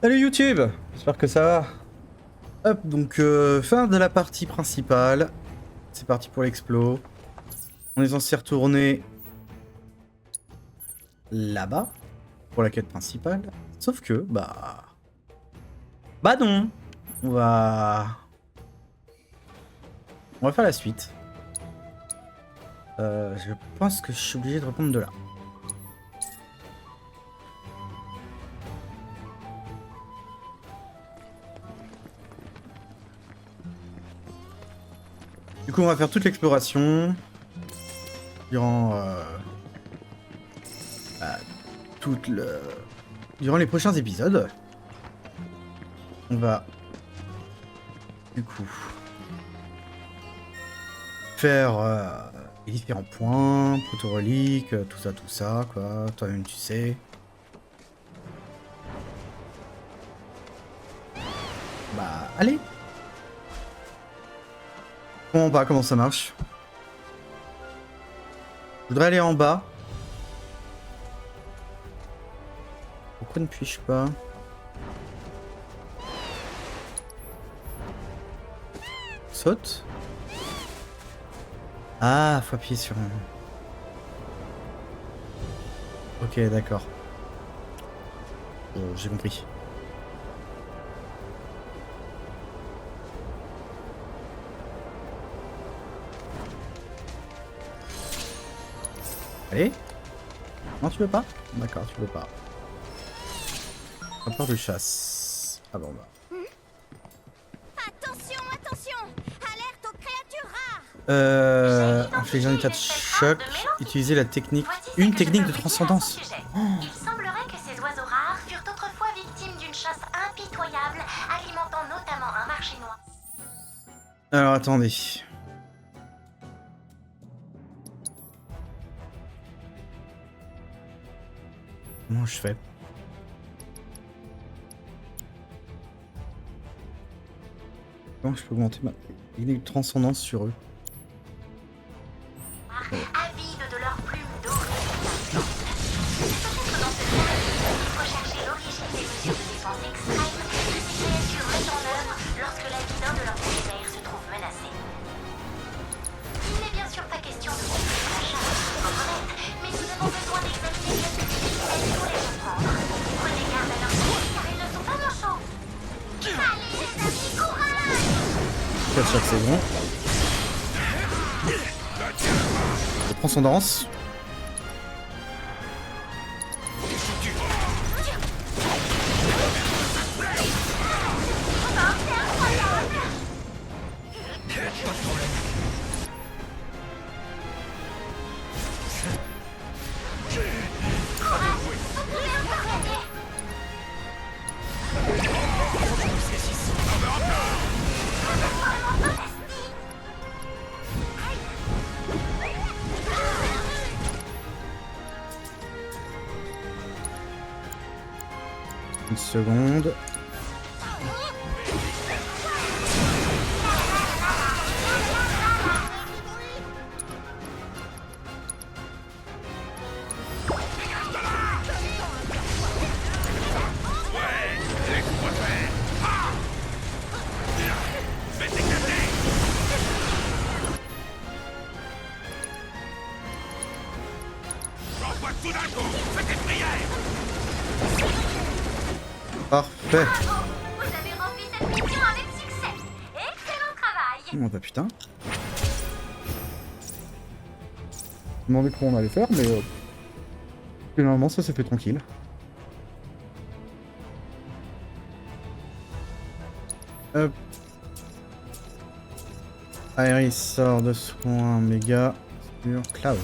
Salut YouTube, j'espère que ça va. Hop, donc fin de la partie principale. C'est parti pour l'explo. On est censé retourner là-bas pour la quête principale. Sauf que, bah non. On va faire la suite. Je pense que je suis obligé de reprendre de là. Du coup, on va faire toute l'exploration durant bah, durant les prochains épisodes. On va du coup faire les différents points, proto-reliques, tout ça, quoi. Toi-même, tu sais. Bah, allez. Bon, bah, comment ça marche? Je voudrais aller en bas. Pourquoi ne puis-je pas? Saute. Ah, faut appuyer sur un... Ok, d'accord. J'ai compris. Allez. Non, tu veux pas? D'accord, tu veux pas. Rapport de chasse. Ah bon, bah. Attention, attention! Alerte aux créatures rares! Infliger un état de choc. Utiliser la technique. Une technique de transcendance. Il semblerait que ces oiseaux rares furent autrefois victimes d'une chasse impitoyable, alimentant notamment un marché noir. Alors attendez. Comment je fais? Comment je peux augmenter ma technique de transcendance sur eux? Avides de leurs plumes dorées. Peut-être dans ce cas, il faut chercher l'origine des mesures de défense extrêmes que ces créatures mettent en œuvre lorsque la vie d'un de leurs propriétaires se trouve menacée. Il n'est bien sûr pas question de construire la chasse en honnête, mais nous avons besoin d'examiner quelques difficultés pour les comprendre. Prenez garde à leurs pieds car ils ne sont pas manchots. Allez les amis, courage! 4 chaque saison. De transcendance. Une seconde. Parfait. Vous avez rempli cette mission avec succès. Excellent travail. Oh bah putain. Je me demandais comment on allait faire, mais finalement ça s'est fait tranquille. Hop. Aeris sort de soin méga sur Cloud.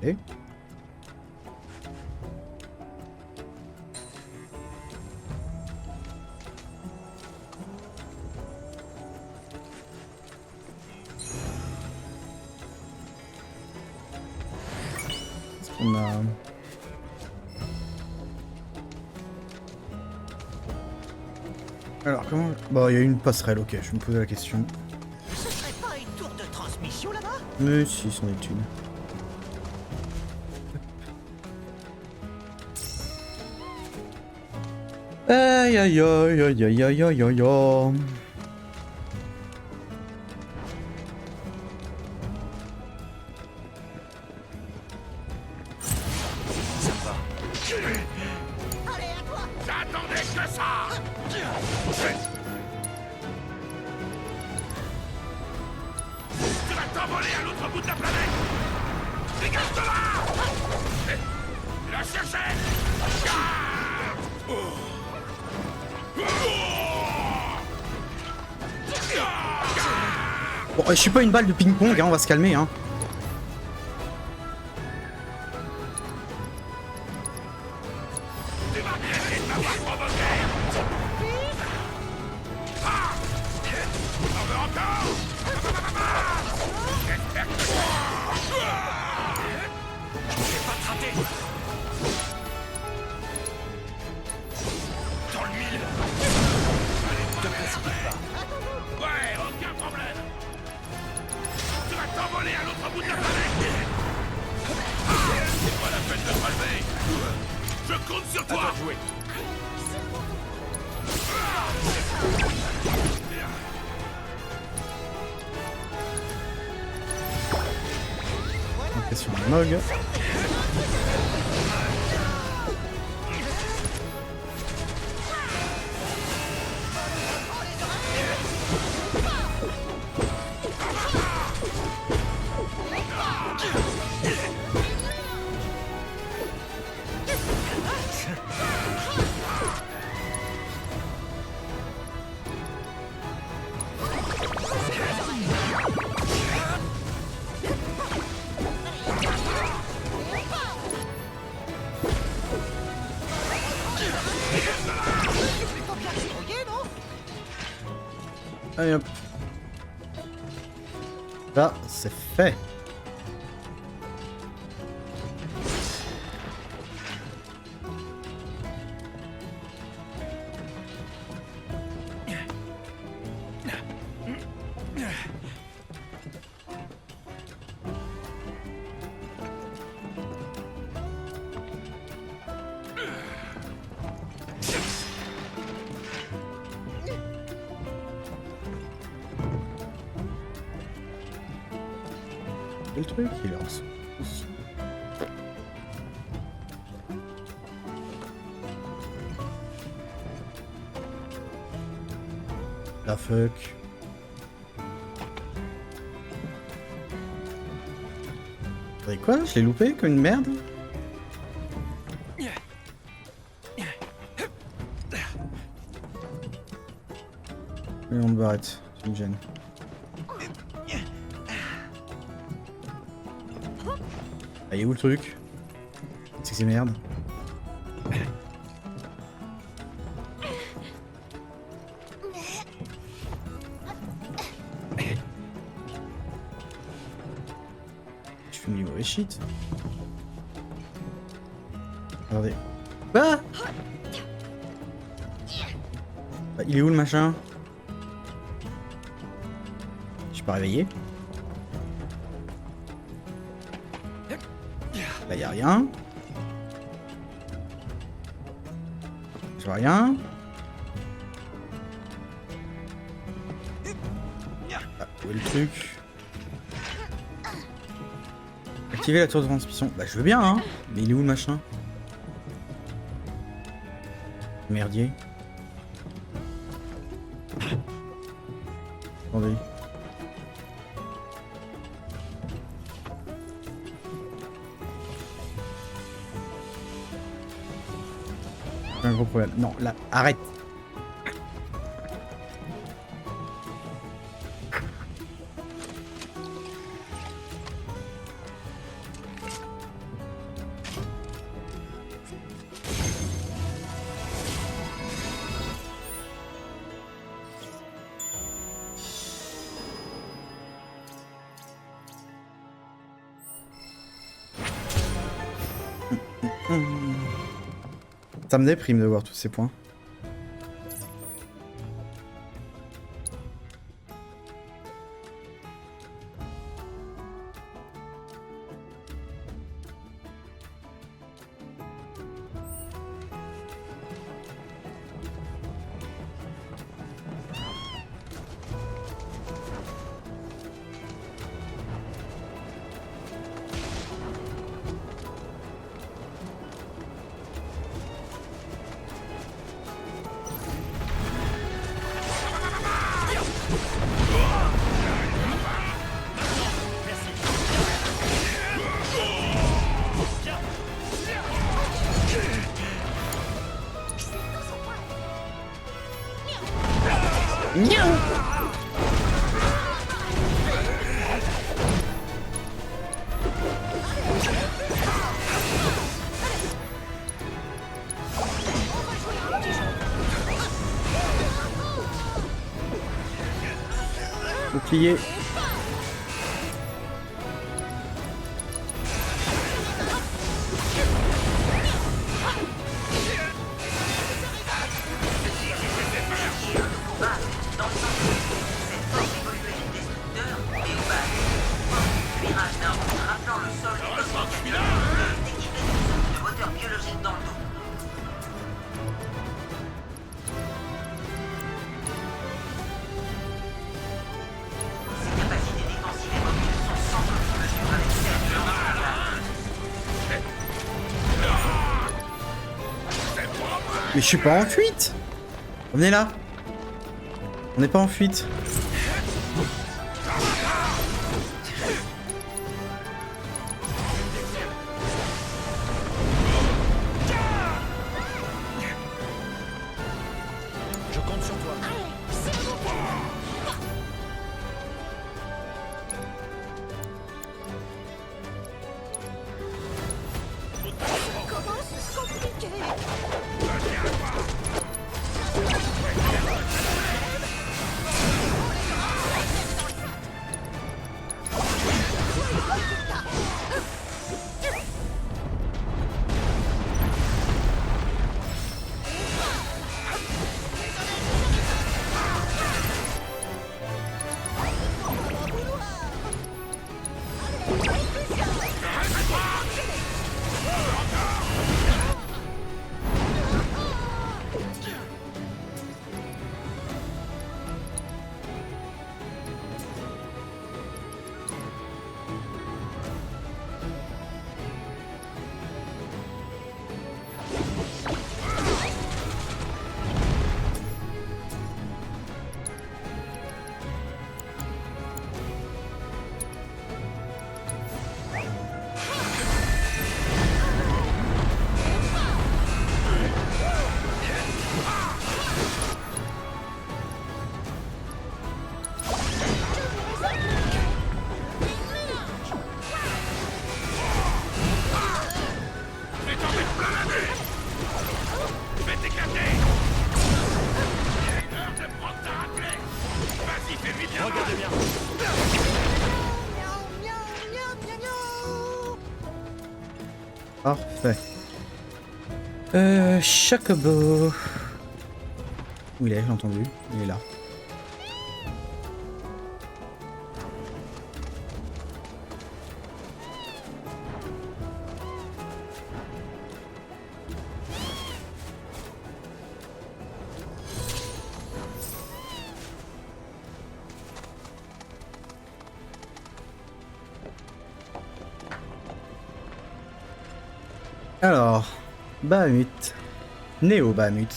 Et on a Alors comment... Bah il y a une passerelle, ok, je vais me poser la question. Ce serait pas une tour de transmission là-bas? Mais si, c'en est une. Aïe aïe aïe aïe aïe aïe aïe aïe aïe. Allez, à toi. J'attendais que ça. Tu vas t'envoler à l'autre bout de la planète. Dégage de là. Tu l'as cherché. Bon, je suis pas une balle de ping-pong, hein, on va se calmer, hein. Tu vas mériter de m'avoir provoqué. Ah. T'en veux encore? J'espère que... Je vais pas te rater. Dans le mille. Allez, te précipite pas. Ouais, aucun problème. Tu vas t'envoler à l'autre bout de la planète. Ah, c'est pas la peine de te relever. Je compte sur toi. À toi de jouer. Impression de Mog. Allez hop. Là, c'est fait. Le truc, il est en dessous. Ici. La fuck. Vous savez quoi? Je l'ai loupé comme une merde. Et on me arrête, tu me gênes. Ah, il est où le truc? C'est que c'est merde. Je fais du mauvais shit. Regardez. Ah! Ah, il est où le machin? Je suis pas réveillé. Là, y a rien. Je vois rien. Ah, où est le truc? Activer la tour de transmission. Bah, je veux bien, hein. Mais il est où le machin? Merdier. Attendez. Un gros problème. Non, là, arrête. Ça me déprime de voir tous ces points. Bouclier. Mais je suis pas en fuite. Venez là. On n'est pas en fuite. Je compte sur toi. Comment c'est compliqué? Regardez bien. Parfait. Chocobo. Où il est? J'ai entendu. Il est là. Alors, Bahamut. Néo Bahamut.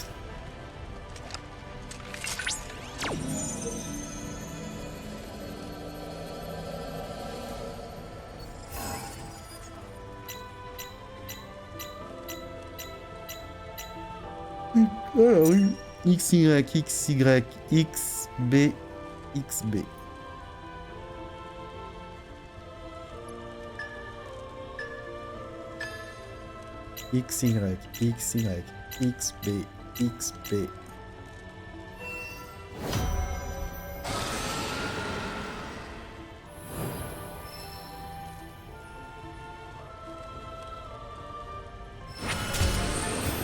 Alors oui. XY, XY, XB, XB. XY, XY, XB, XB.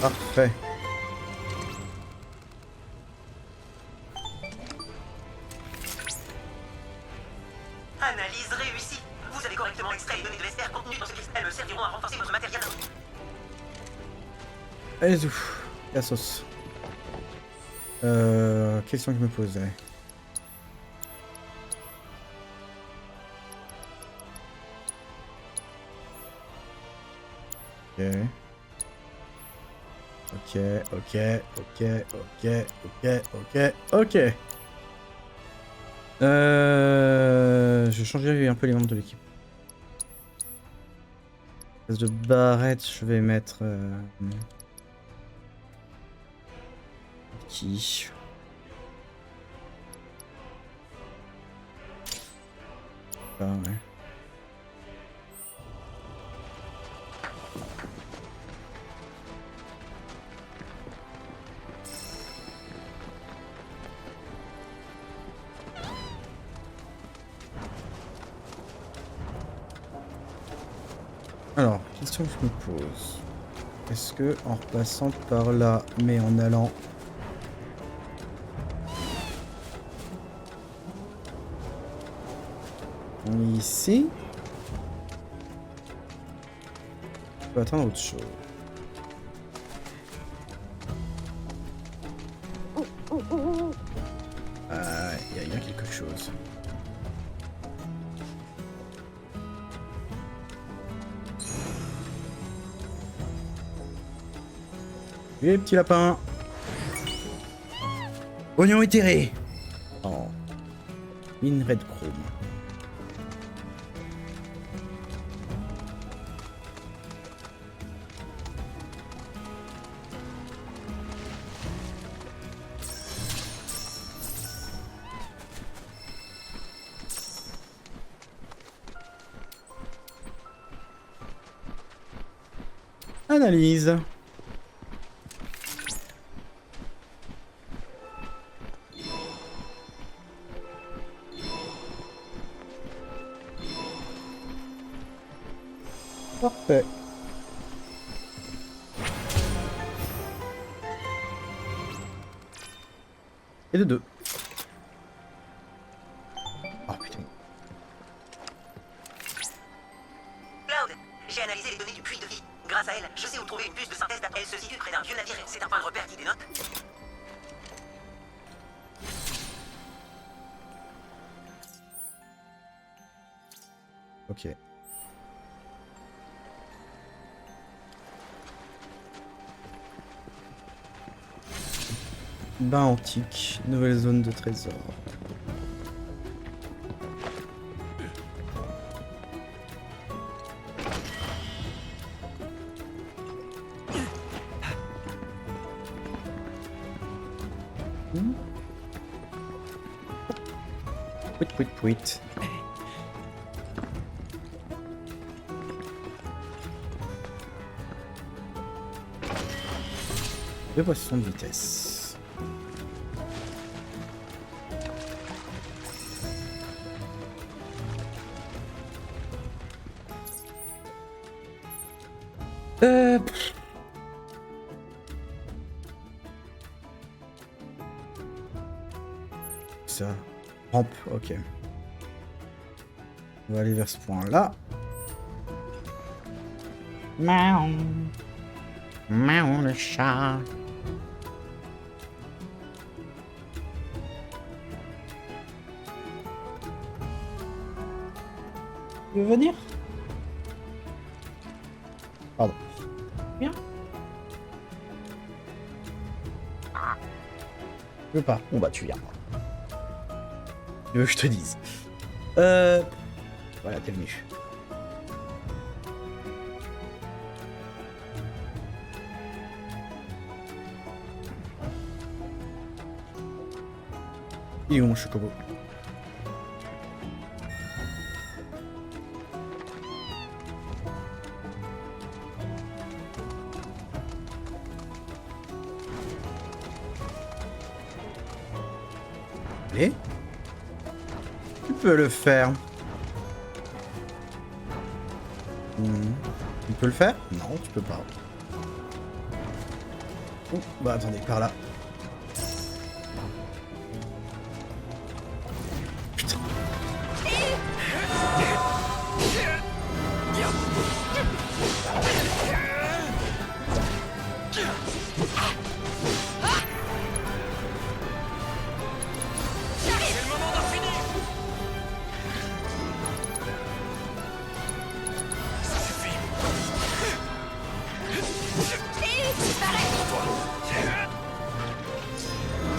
Parfait. Analyse réussie. Vous avez correctement extrait les données de l'ester contenues dans ce cristal me serviront à renforcer votre matériel. Allez, ouf. La sauce. Question que je me posais. Ok. Ok. Je vais changer un peu les membres de l'équipe. Place de barrette, je vais mettre... Qui? Ah, ouais. Alors, question que je me pose. Est-ce que en repassant par là, mais en allant ici, je peux attendre autre chose. Ah, il y a bien quelque chose. Et petit lapin. Oignon éthéré. Oh. Minerai de chrome. Analyse. Parfait. Et de 2. Oh putain. Cloud, j'ai analysé les données du puits de vie. Grâce à elle, je sais où trouver une puce de synthèse d'appel. Elle se situe près d'un vieux navire. C'est un point de repère qui dénote. Ok. Bain antique, nouvelle zone de trésor. Pouit, pouit, pouit. Deux poissons de vitesse. Ça. Rampe, ok. On va aller vers ce point-là. Miaou. Miaou le chat. Tu veux venir? Pardon. Viens. Je veux pas. Bon bah tu viens. Tu veux que je te dise. Voilà, t'es venu. Il est où mon chocobo? Et tu peux le faire. Tu peux le faire? Non, tu peux pas. Oh, bah attendez, par là. Putain.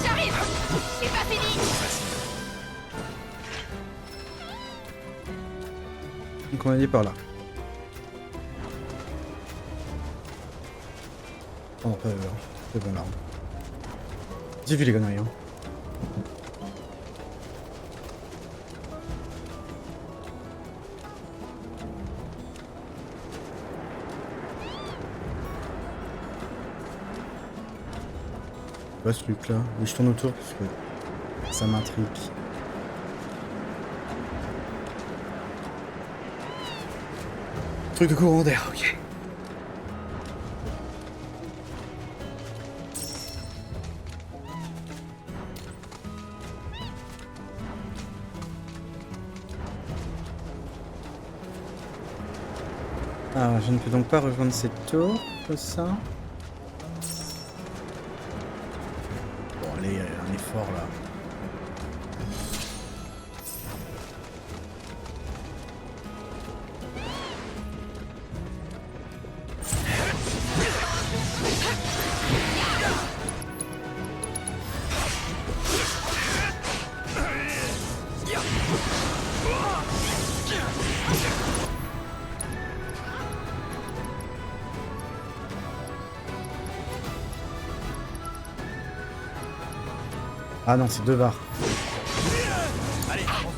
J'arrive. C'est pas fini. Donc on a dit par là. Oh non, pas c'est bon là. J'ai vu les conneries. Hein. quoi ce truc là? Oui, je tourne autour parce que ça m'intrigue. Truc de courant d'air, ok. Ah, je ne peux donc pas rejoindre cette tour, comme ça. Bon, allez, un effort là. Ah non, c'est 2 barres. Allez, ensemble.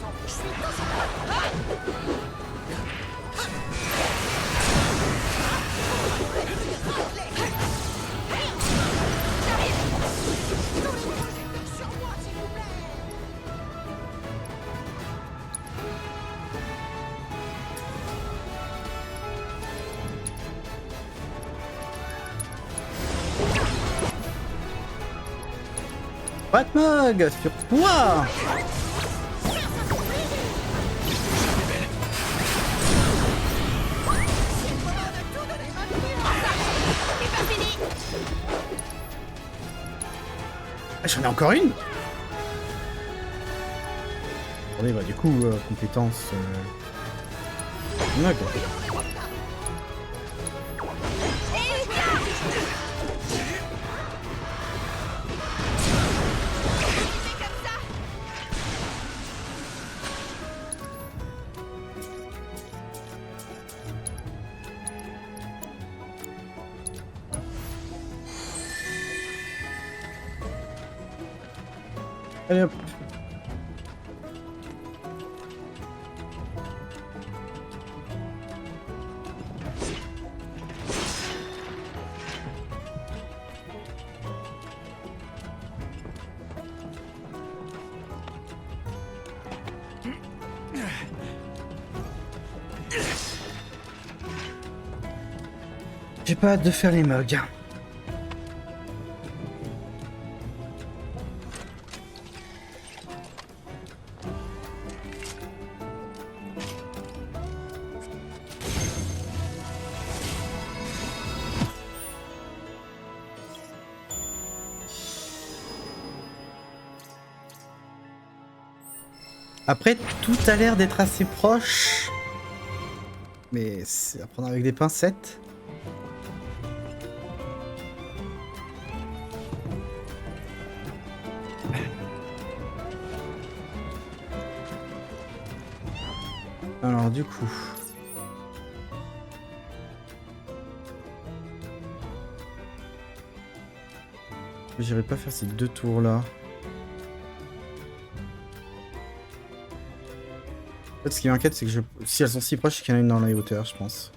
Batmog, sur toi! Ah, j'en ai encore une? Attendez, bah du coup, compétence... Batmog. Allez hop. J'ai pas hâte de faire les mugs. Après, tout a l'air d'être assez proche. Mais c'est à prendre avec des pincettes. Alors du coup... J'irai pas faire ces 2 tours là. En fait, ce qui m'inquiète, c'est que si elles sont si proches, c'est qu'il y en a une dans la hauteur, je pense.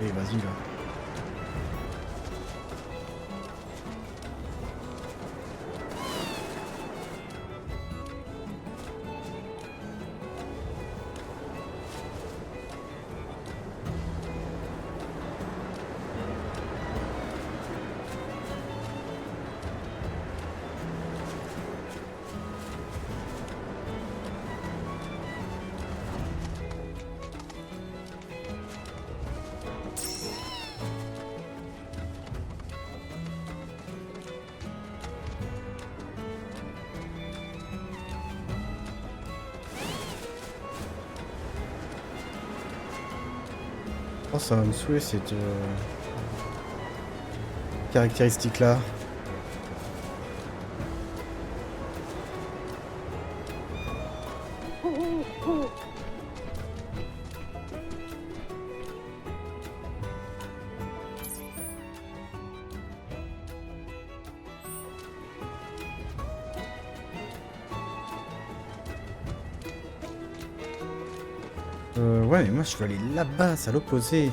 Et vas-y là. Oh, ça va me saouler cette caractéristique là. Ouais, mais moi je veux aller là-bas, c'est à l'opposé.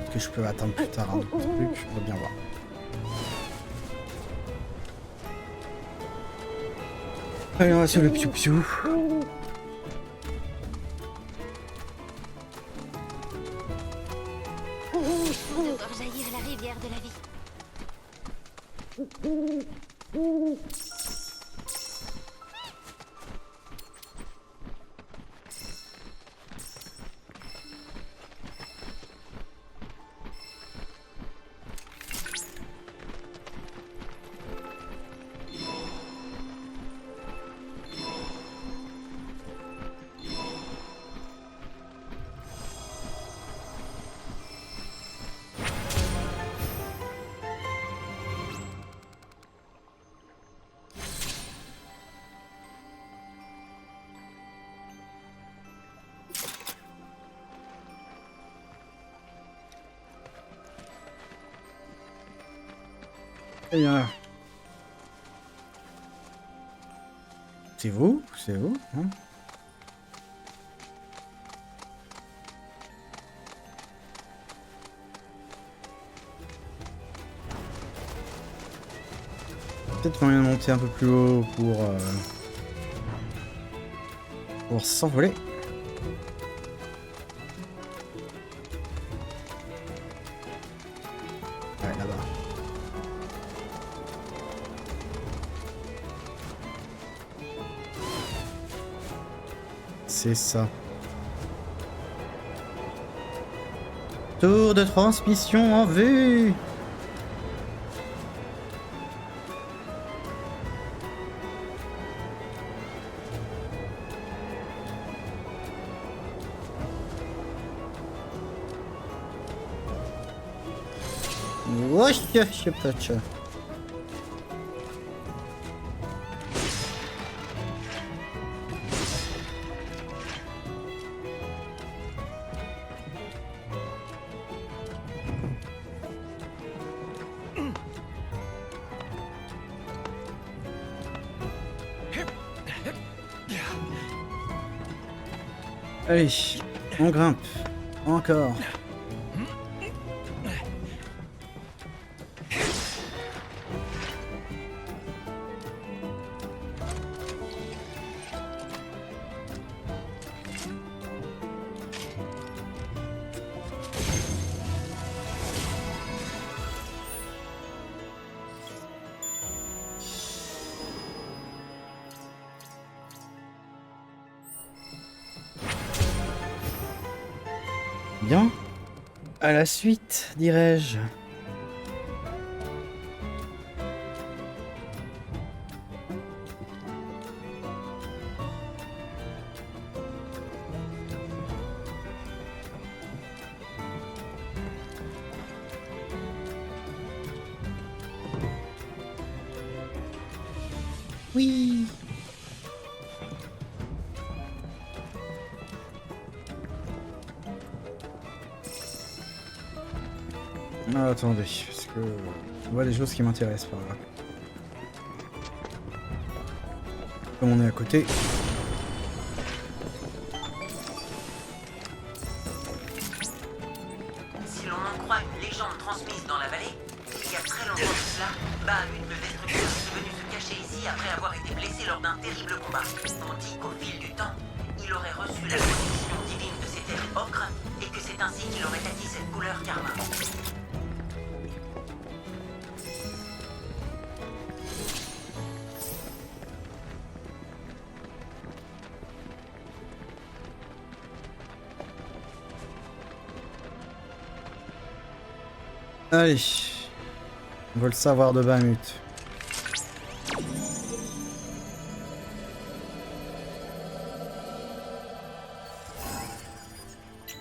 Est-ce que je peux attendre plus tard un autre truc? On va bien voir. Allez, on va sur le piou-piou. De voir jaillir la rivière de la vie. Et bien. C'est vous? C'est vous hein? Peut-être moyen de monter un peu plus haut pour s'envoler. Ouais, là-bas. C'est ça. Tour de transmission en vue. Wesh, je sais pas ça. Allez, on grimpe. Encore. Bien. À la suite, dirais-je. Oui. Ah, attendez, parce que je vois des choses qui m'intéressent par là. Comme on est à côté. Si l'on en croit une légende transmise dans la vallée, il y a très longtemps de cela, Bahamut le Destructeur est venu se cacher ici après avoir été blessé lors d'un terrible combat. On dit qu'au fil du temps, il aurait reçu la protection divine de ces terres ocres et que c'est ainsi qu'il aurait acquis cette couleur carmin. Allez. On veut le savoir de Bahamut.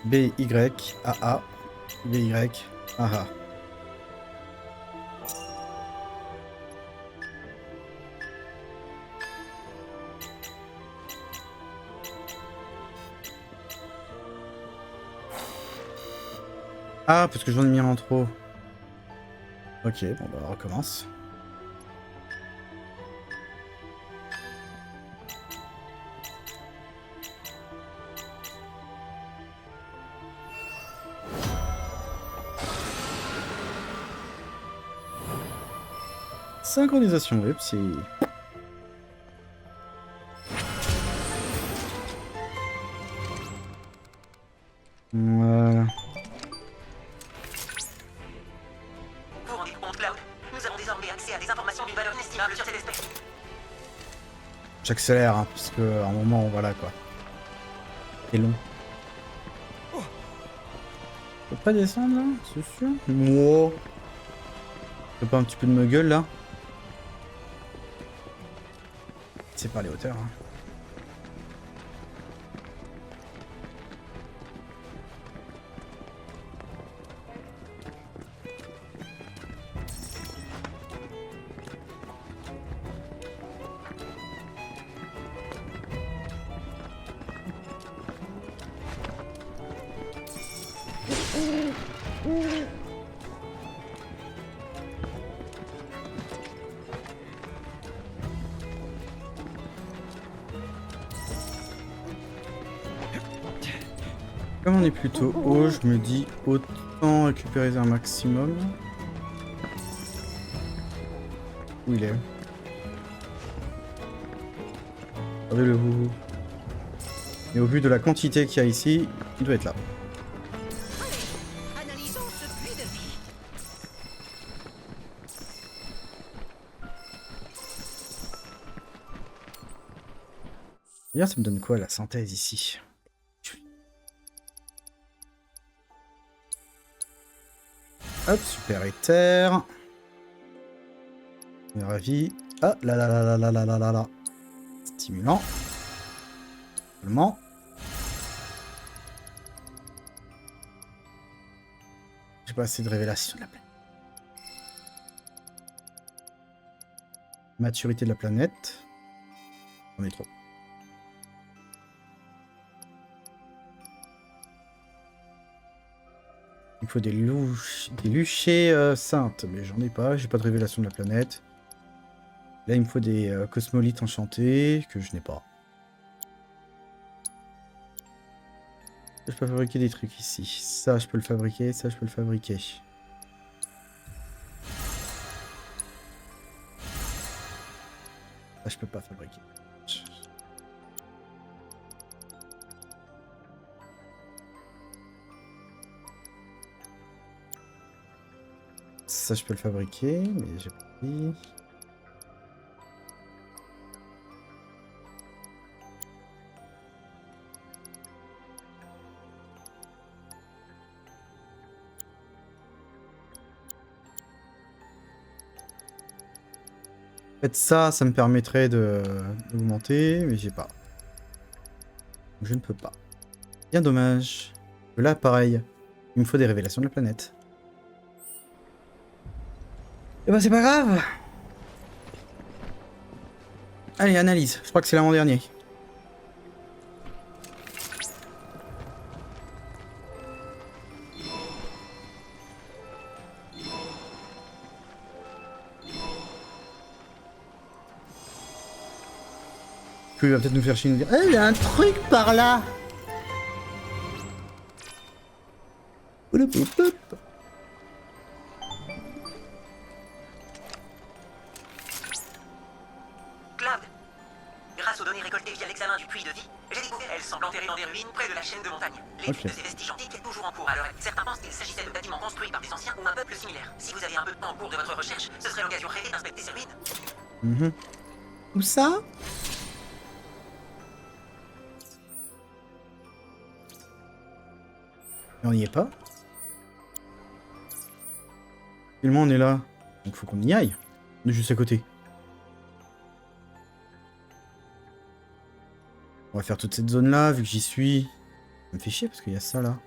B-Y-A-A. B-Y-A-A. Ah, parce que j'en ai mis un en trop. Ok, bon bah on recommence. Synchronisation, c'est... Voilà. Vous vous rendez compte, Cloud? Nous avons désormais accès à des informations d'une valeur inestimable sur cette espèce. J'accélère, hein, parce que à un moment, voilà quoi. C'est long. Je peux pas descendre là, c'est sûr? Wow. Je peux pas un petit peu de me gueule là? C'est pas les hauteurs. Hein. Comme on est plutôt haut, je me dis autant récupérer un maximum. Où il est? Regardez le houhou. Et au vu de la quantité qu'il y a ici, il doit être là. Analysons ce puits de vie. D'ailleurs, ça me donne quoi la synthèse ici? Hop, super éther. Ravi. Ah là là là là là là là là là. Stimulant. Seulement. J'ai pas assez de révélation de la planète. Maturité de la planète. On est trop. Il faut des luchés saintes, mais j'en ai pas, j'ai pas de révélation de la planète. Là, il me faut des cosmolites enchantés, que je n'ai pas. Je peux fabriquer des trucs ici. Ça, je peux le fabriquer, ça, je peux le fabriquer. Ça, je peux pas fabriquer. Ça, je peux le fabriquer, mais j'ai pas pris. En fait, ça me permettrait d'augmenter, mais j'ai pas. Je ne peux pas. Bien dommage. Là, pareil. Il me faut des révélations de la planète. Et bah c'est pas grave. Allez, analyse. Je crois que c'est l'avant-dernier. Puis il va peut-être nous faire chier, nous dire il y a un truc par là. Hop, hop, hop. Cloud, grâce aux données récoltées via l'examen du puits de vie, j'ai découvert qu'elles semblent enterrées dans des ruines près de la chaîne de montagne. L'étude de ces vestiges antiques est toujours en cours, alors certains pensent qu'il s'agissait de bâtiments construits par des anciens ou un peuple similaire. Si vous aviez un peu de temps au cours de votre recherche, ce serait l'occasion rêvée d'inspecter ces ruines. Où ça? Mais on n'y est pas. Finalement on est là. Donc faut qu'on y aille. On est juste à côté. On va faire toute cette zone là, vu que j'y suis. Ça me fait chier parce qu'il y a ça là.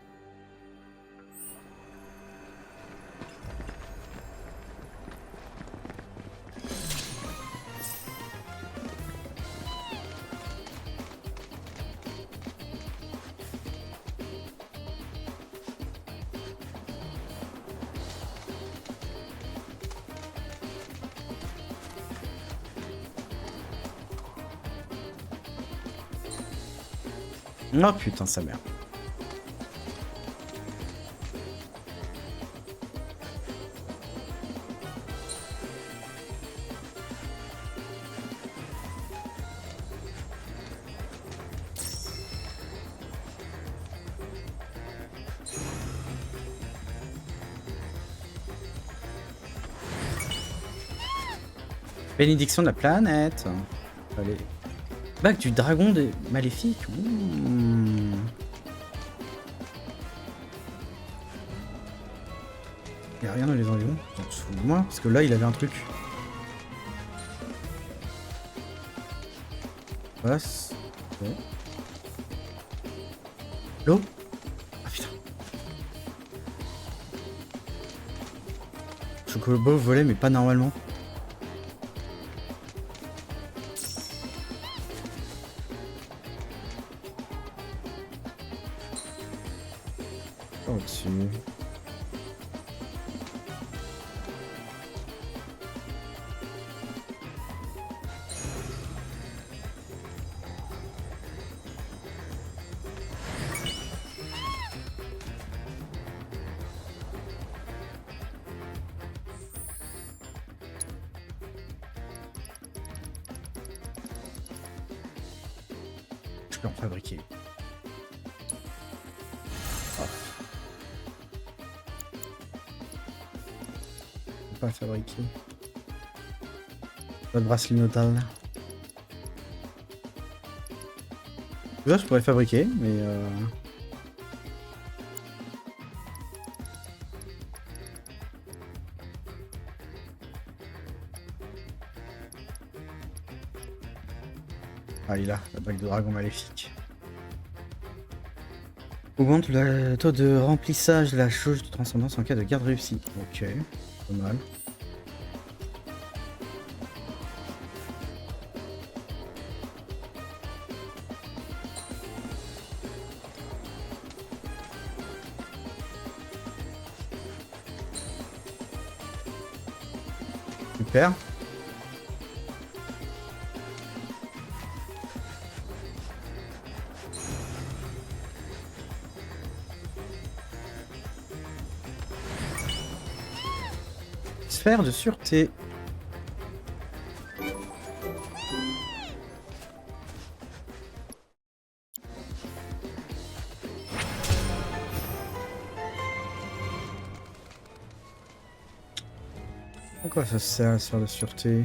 Oh putain, sa mère. Bénédiction de la planète. Allez. Bague du dragon des maléfiques. Mmh. Y'a rien dans les environs. En dessous de moi, parce que là il avait un truc. Passe. Ouais. L'eau. Ah putain. Chocobo volait mais pas normalement. Au-dessus. Je peux en fabriquer. Pas fabriquer. Pas de bracelet nodal. Là, je pourrais fabriquer, mais ah, il est là, la bague de dragon maléfique. Augmente le taux de remplissage de la jauge de transcendance en cas de garde réussie. Ok, pas mal. Super. Sphère de sûreté. Pourquoi ça sert la sphère de sûreté?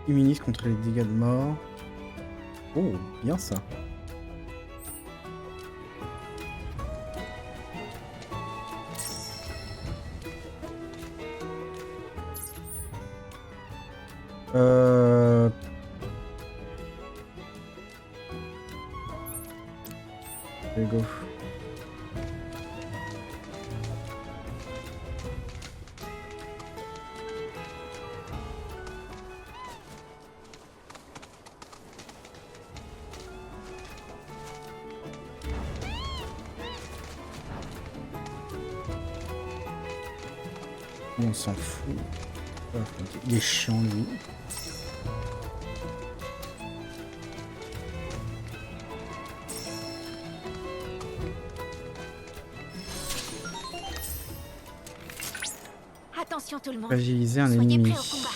Immunise contre les dégâts de mort. Oh, bien ça. Allez, go. On s'en fout. Il est chiant lui. Attention tout le monde. Fragiliser un Soyez ennemi. prêts au combat.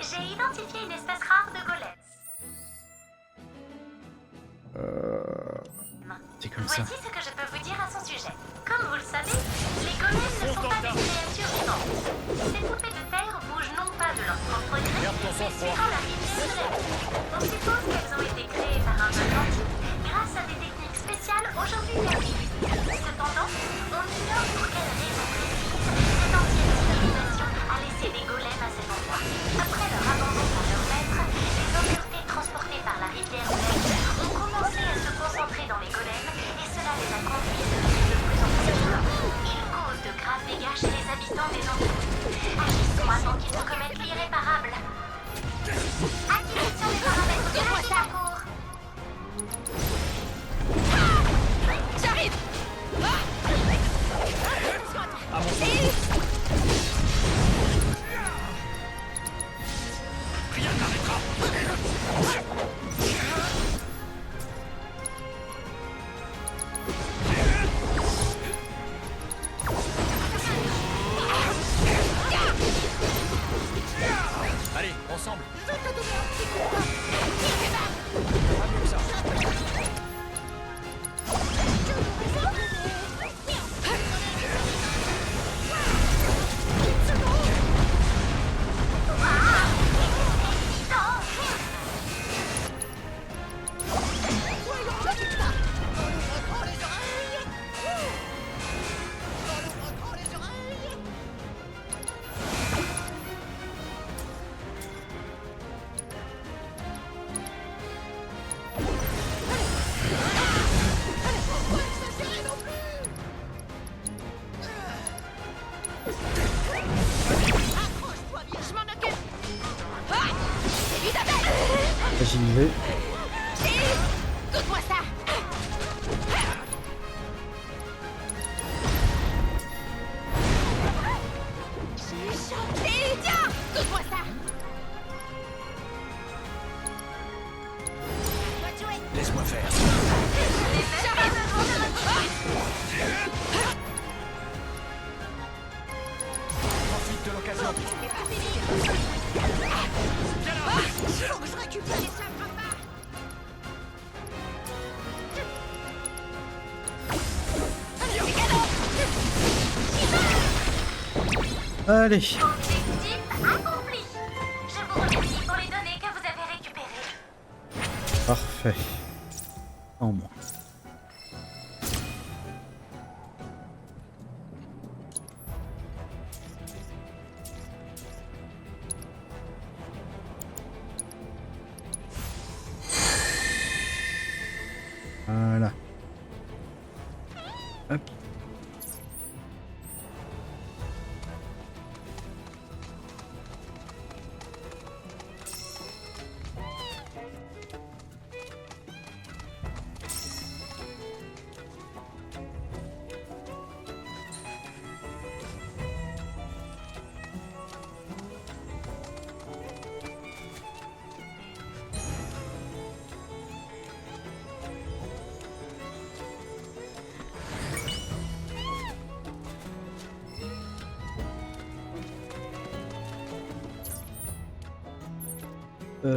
J'ai identifié une espèce rare de golem. C'est comme ça. Voici ce que je peux vous dire à son sujet. Comme vous le savez, les golems ne sont pas des créatures vivantes. Ces poupées de terre bougent non pas de leur propre gré, mais suivant la rivière de la vie. On suppose qu'elles ont été créées par un peuple antique grâce à des techniques spéciales aujourd'hui perdues. Cependant, on ignore pour quelle raison précise cette ancienne civilisation a laissé des golems à cet endroit. Après leur abandon par leur maître, les impuretés transportées par la rivière de la vie ont commencé à se concentrer dans les golems et cela les a conduits à devenir de plus en plus violents. Ils causent de graves dégâts chez les habitants des environs. Agissons avant qu'ils ne commettent l'irréparable. Activation des paramètres de la cour. J'arrive. Rien n'arrêtera. Allez, ensemble. Pas mieux que ça. Allez. Objectif accompli. Je vous remercie pour les données que vous avez récupérées. Parfait. En moins. Voilà. Hop. Là.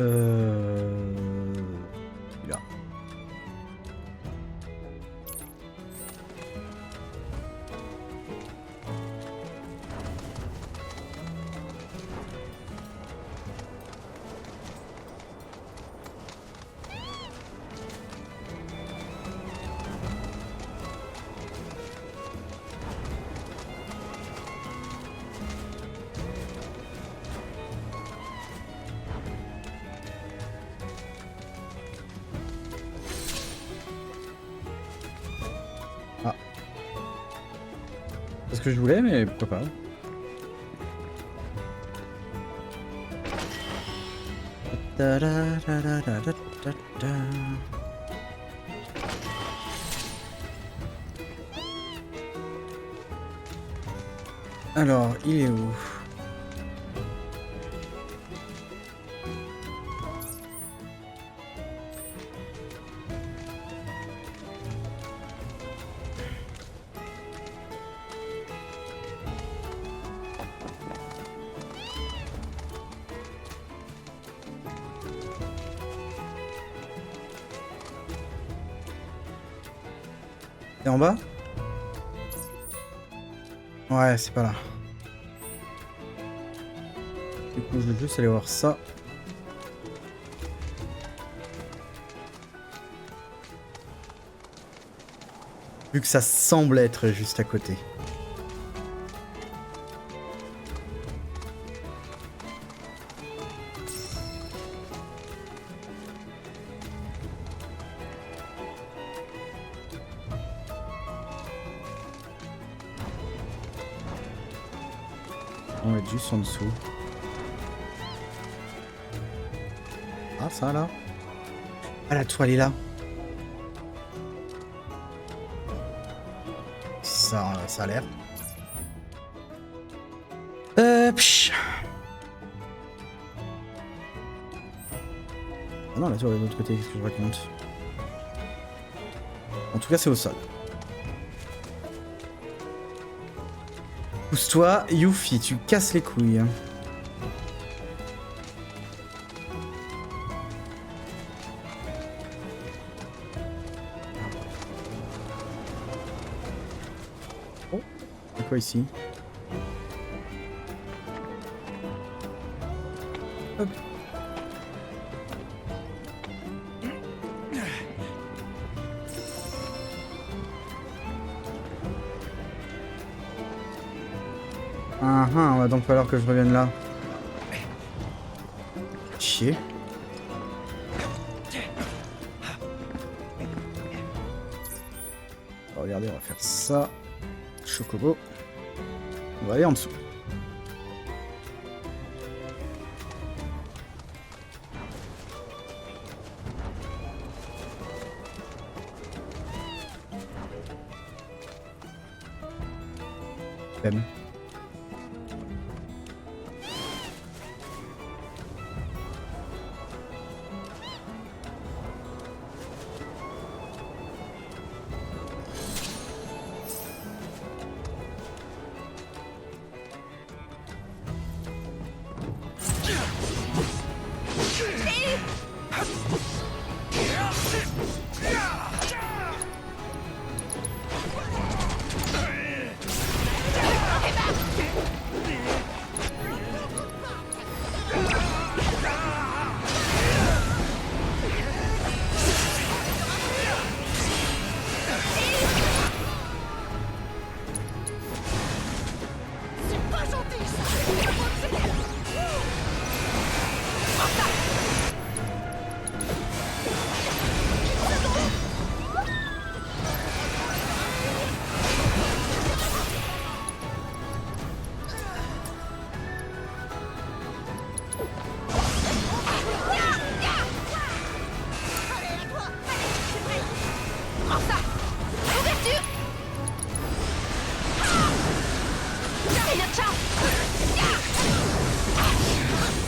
Ah. C'est ce que je voulais, mais pourquoi pas. Ta-da-da-da-da-da-da. Alors, il est où? C'est en bas? Ouais, c'est pas là. Du coup, je vais juste aller voir ça. Vu que ça semble être juste à côté. On va être juste en dessous. Ah, ça là. Ah, la toile est là. Ça a l'air. Psh. Ah non, la toile est de l'autre côté, qu'est-ce que je raconte? En tout cas, c'est au sol. Pousse-toi, Yuffie, tu casses les couilles. Oh, c'est quoi ici? Hop. Ah ah, on va donc falloir que je revienne là. Chier. Regardez, on va faire ça. Chocobo. On va aller en dessous. Même. sûr. Et le chat.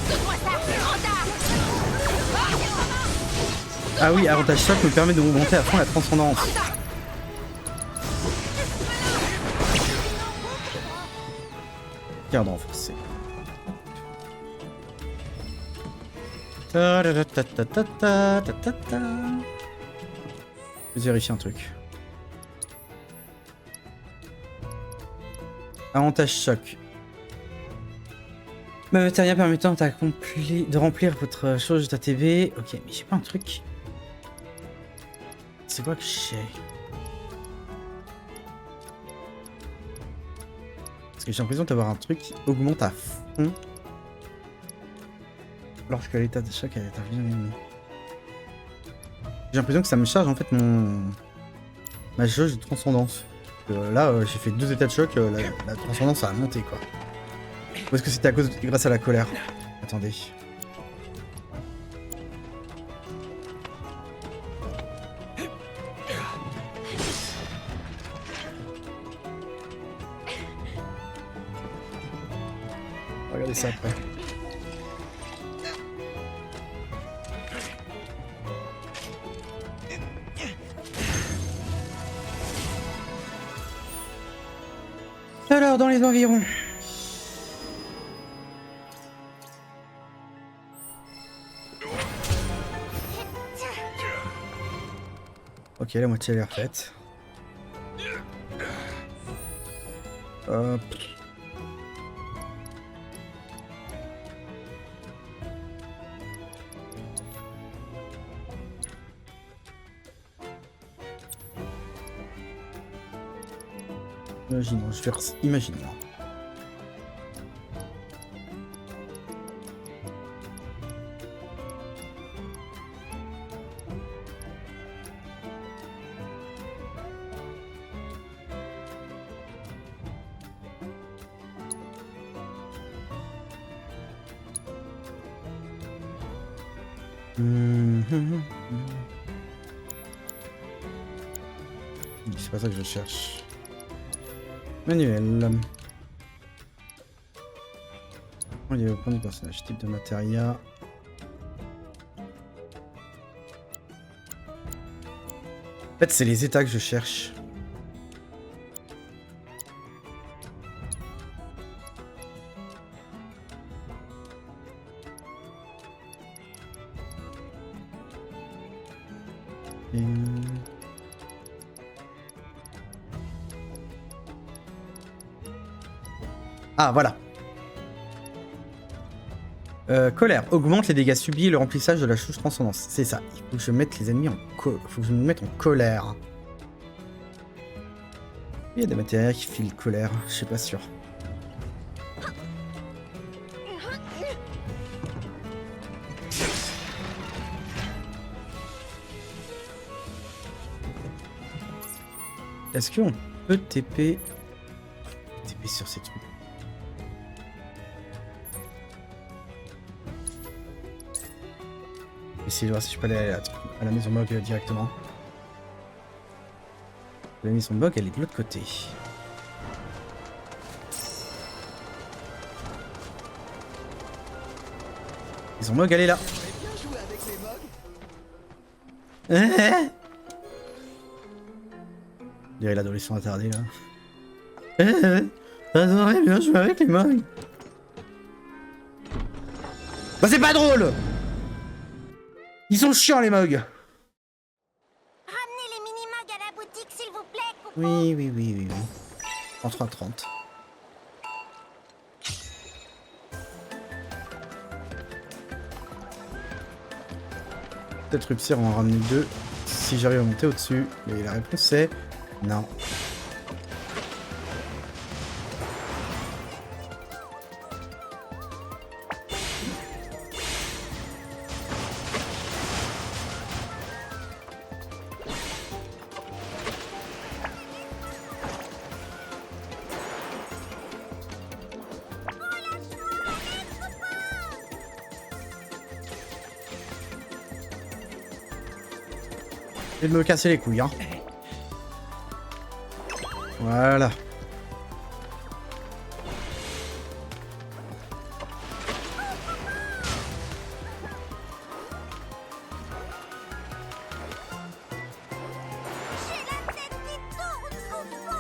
Donne-moi ça, Randa. Ah oui, avantage choc me permet de monter à fond la transcendance. Garde renforcé. Je vais vérifier un truc. Avantage choc. Ma matériel permettant de remplir votre chose d'ATB. Ok, mais j'ai pas un truc. C'est quoi que j'ai? Parce que j'ai l'impression d'avoir un truc qui augmente à fond lorsque l'état de choc est arrivé en ennemi. J'ai l'impression que ça me charge en fait ma jauge de transcendance. Là, j'ai fait 2 états de choc, la transcendance a monté quoi. Ou est-ce que c'était grâce à la colère? Attendez. Regardez ça après. Alors, dans les environs. Ok, la moitié a l'air faite. Hop. Imaginons, je vais faire imaginons. C'est pas ça que je cherche. Manuel. On y va prendre du personnage, type de matériel. En fait, c'est les états que je cherche. Et... Ah, voilà. Colère. Augmente les dégâts subis et le remplissage de la chose transcendance. C'est ça. Il faut que je mette les ennemis en faut que je me mette en colère. Il y a des matériels qui filent colère. Je suis pas sûr. Est-ce qu'on peut TP sur ces trucs? Essayer de voir si je peux aller à la maison Bog directement. La maison Bog, elle est de l'autre côté. La maison Bog, elle est là. Je dirais l'adolescent attardé là. Ça serait bien jouer avec les Mogs. Bah c'est pas drôle. Ils sont chiants les Mogs. Ramenez les mini-mugs à la boutique, s'il vous plaît, coucou. Oui. En 3,30. Peut-être réussir à en ramener 2 si j'arrive à monter au-dessus. Et la réponse c'est non. Je vais me casser les couilles, hein. Voilà. J'ai la tête qui tourne, coco.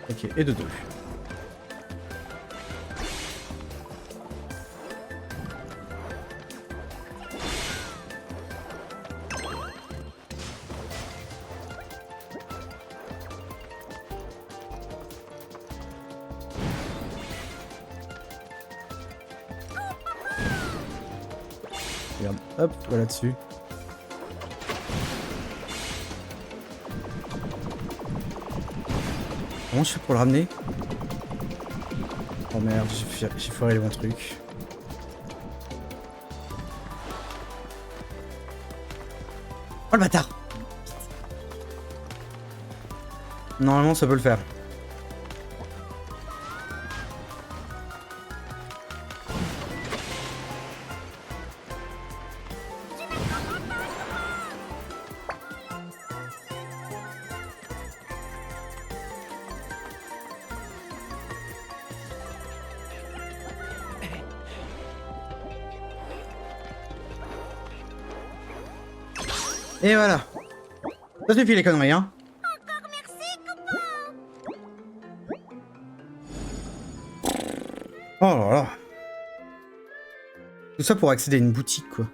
Ok, et de deux. Regarde, hop, voilà dessus. Comment je fais pour le ramener? Oh merde, j'ai foiré le bon truc. Oh le bâtard! Normalement ça peut le faire. Et voilà. Ça suffit les conneries, hein. Encore merci, coco. Oh là là. Tout ça pour accéder à une boutique, quoi.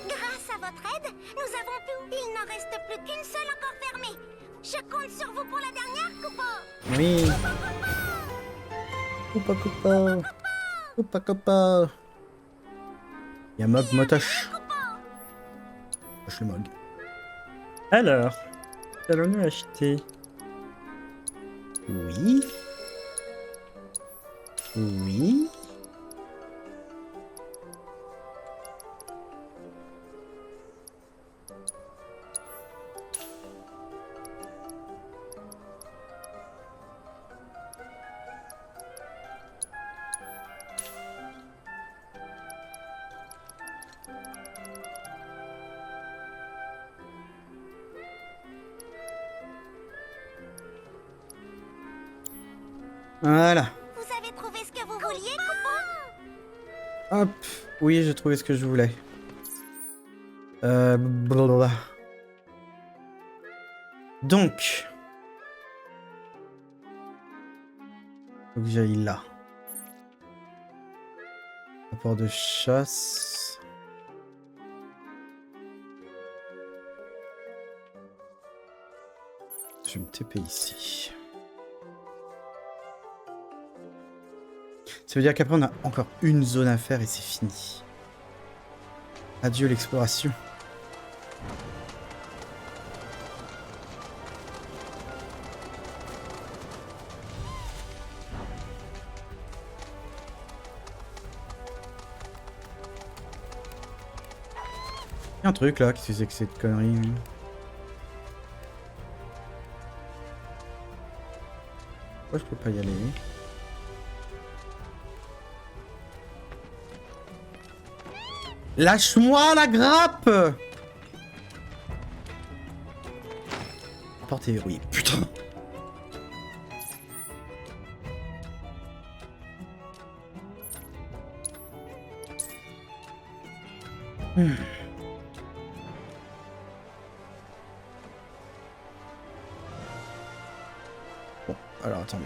Grâce à votre aide, nous avons pu. Il n'en reste plus qu'une seule encore fermée. Je compte sur vous pour la dernière, coco. Oui. Coupa coupa. Coupa coupa. Y'a Mog Motoche. Le Mog. Alors, allons-nous acheter? Oui. Oui. Voilà. Vous avez trouvé ce que vous vouliez, coco? Hop. Oui, j'ai trouvé ce que je voulais. Blablabla. Donc. Faut que j'aille là. Rapport de chasse. Je vais me TP ici. Ça veut dire qu'après on a encore une zone à faire et c'est fini. Adieu l'exploration. Il y a un truc là, qu'est-ce que c'est que cette connerie? Pourquoi je peux pas y aller? Lâche-moi la grappe! Porte est verrouillée, putain! Bon, alors attendez.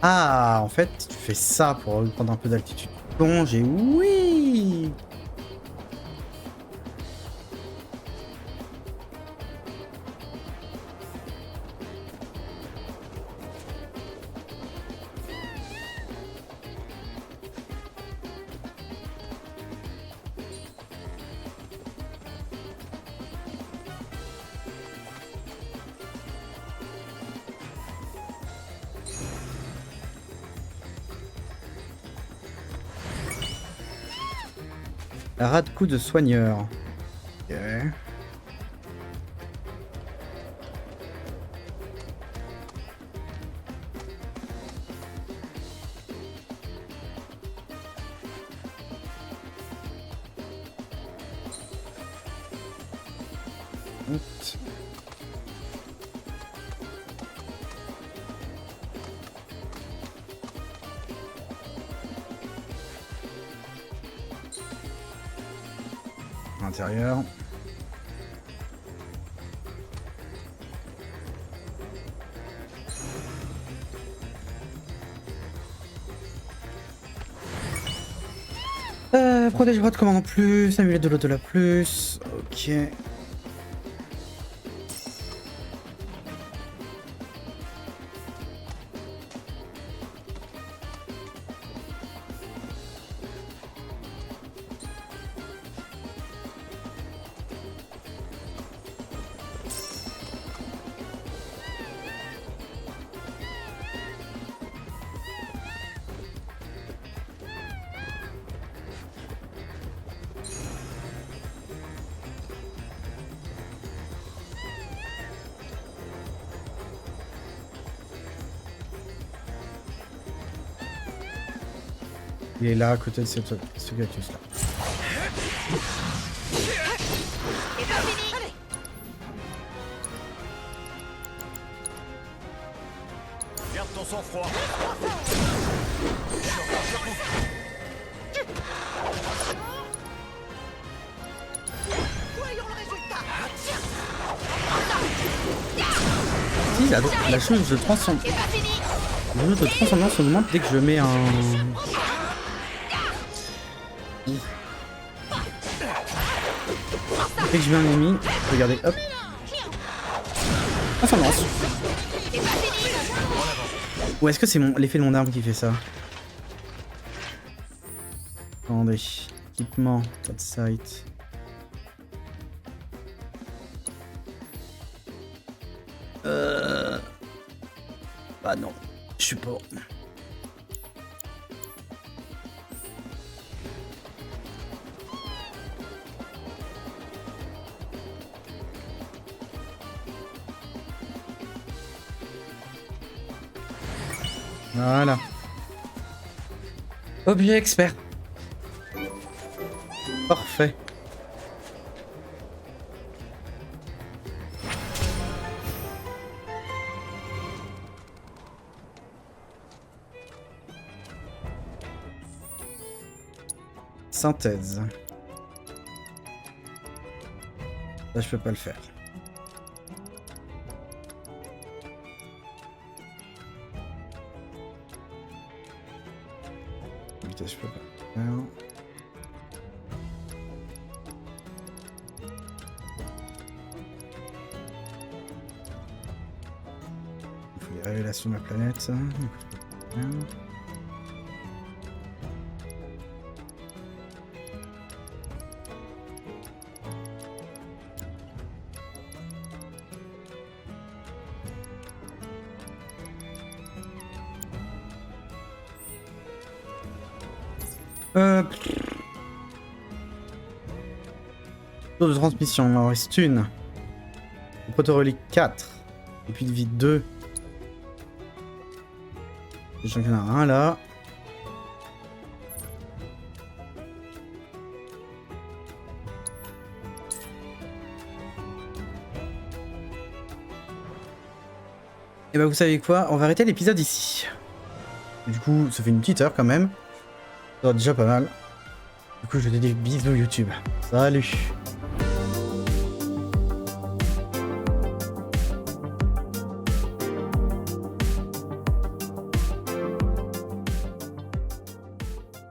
Ah, en fait, tu fais ça pour prendre un peu d'altitude. Plonge et oui! Rat de coup de soigneur. Ok. Oups. Intérieur. Protège droite commande en plus, amulette de l'au-delà plus. Ok. Il est là à côté de ce cactus là. Garde ton sang-froid. Si, la chose de transforme. La chose de transformation augmente dès que je mets un. Dès que je mets un ennemi, regardez, hop. Transformance. Ou est-ce que c'est l'effet de mon arme qui fait ça? Attendez. Équipement, pas de sight. Ah non, je suis pas. Voilà. Objet expert. Parfait. Synthèse. Là, je peux pas le faire. Vitesse, je peux pas le faire. Il faut les révélations de la planète. Du coup, je peux pas le faire. Taux de transmission, il en reste une. Proto-relique 4. Et puis de vie 2. J'en ai un là. Et bah vous savez quoi, on va arrêter l'épisode ici. Du coup, ça fait une petite heure quand même. Ça va déjà pas mal. Du coup, je te dis bisous YouTube. Salut.